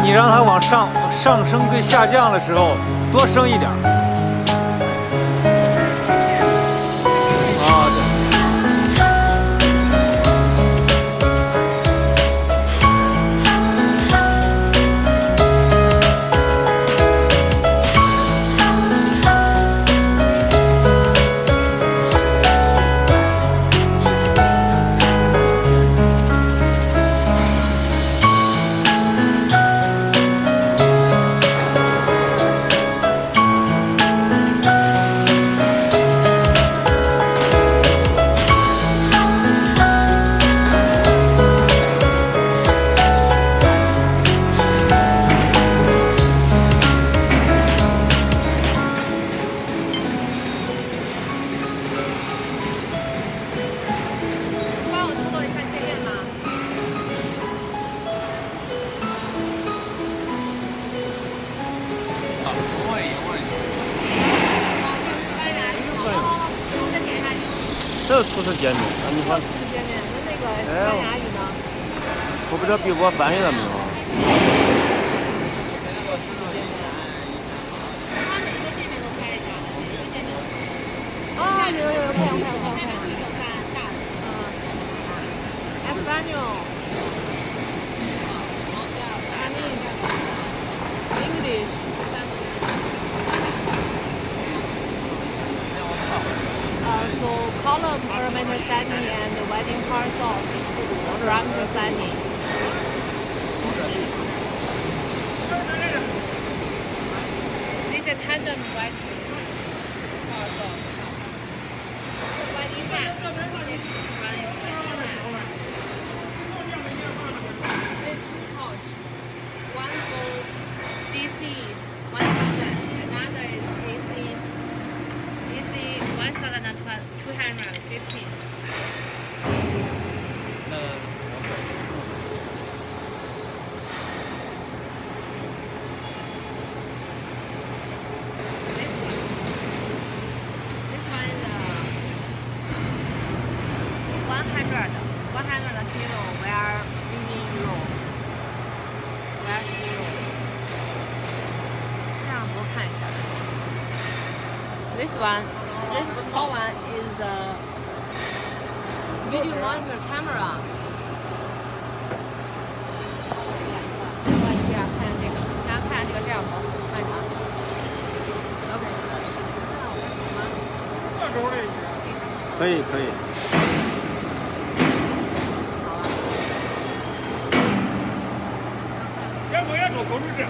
你让它往上升跟下降的时候多升一点。啊，对。这厨师见面，那你看。厨师见面，那个西班牙语呢？说不定比我翻译了没有？啊，有，看。Español, Chinese, English. For column parameter setting and wedding car source parameter setting. This is tandem wedding car source. Wedding hat. With two torch. One for DC 1000, another is AC 1250. This one is 100 kilo where feeding euro. Where euro. 这样多看一下。This small one is the video monitor camera. 看这个，大家看这个这样不？看一下。OK。现在我们什么？可以。好了。也做口水这。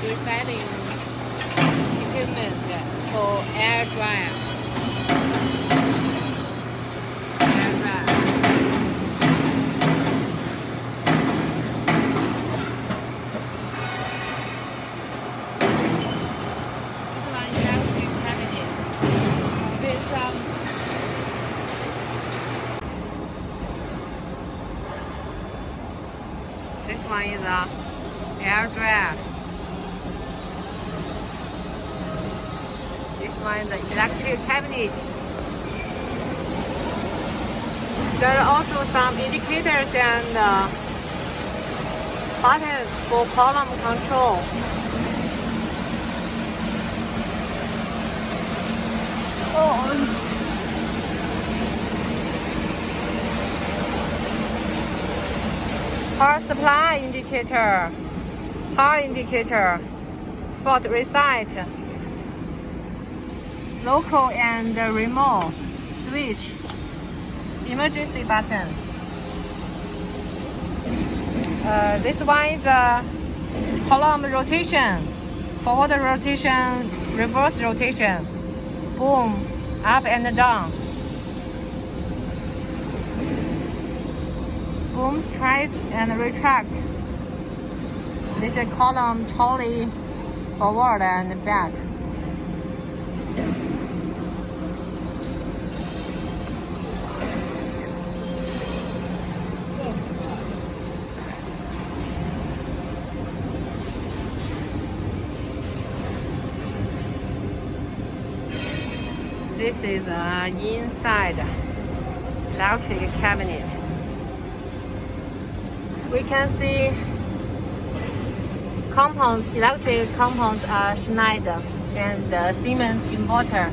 Reselling equipment for air dryer. This one is electric cabinet with some. This one is a air dryer. This one is the electric cabinet. There are also some indicators and buttons for column control. Power supply indicator, power indicator, fault reset, local and remote switch, emergency button. This one is a column rotation, forward rotation, reverse rotation, boom, up and down. Boom straight and retract. This is column trolley forward and back. This is an inside electric cabinet. We can see electric compounds are Schneider and Siemens inverter.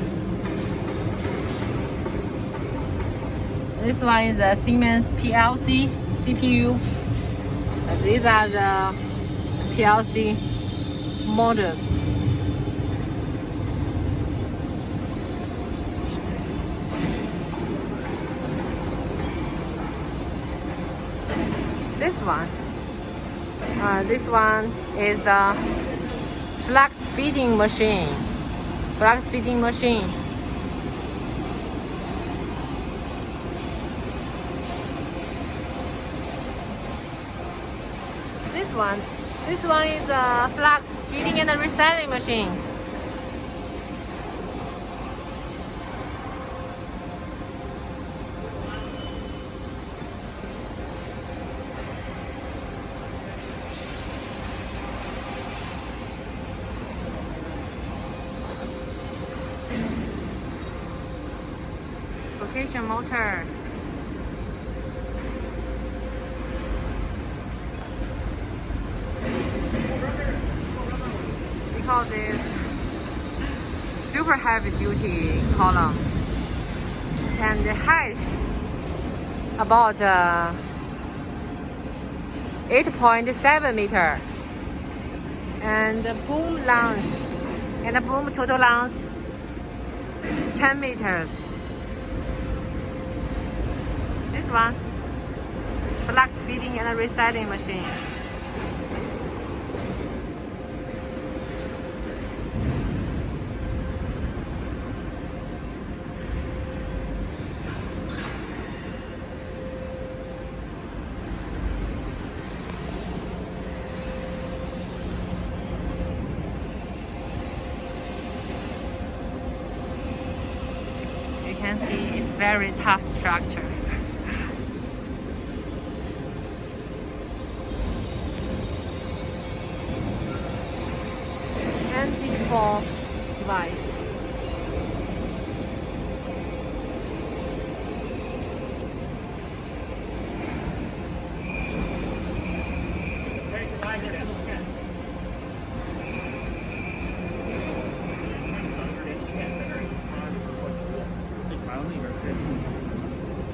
This one is the Siemens PLC CPU. These are the PLC models. This one is the flax feeding machine. Flax feeding machine. This one is the flax feeding and reselling machine. Rotation motor. We call this super heavy duty column, and the height about 8.7 meter, and the boom length and the boom total length 10 meters. This one, flax feeding and reselling machine. You can see it's very tough structure. Anti-fall device.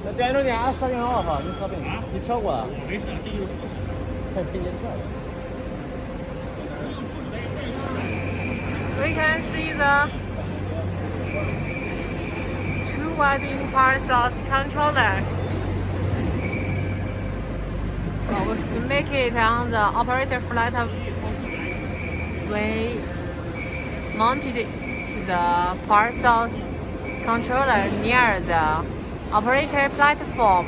那电脑店设定好了哈，你设定，你调过了？没事，这就是给你设的。We can see the two wiring power source controller. We make it on the operator flat. We mounted the power source controller near the operator platform.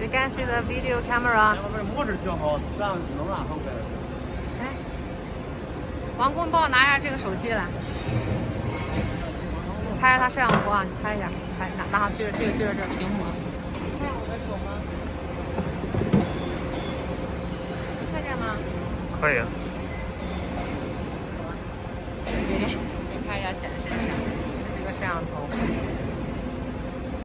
You can see the video camera. 模式调好，这样能让好开。哎，王工，你帮我拿一下这个手机来，拍着它摄像头啊，你拍一下，拿好对着这个屏幕。看见我的手吗？看见吗？可以。给你拍一下显示一下，这是个摄像头。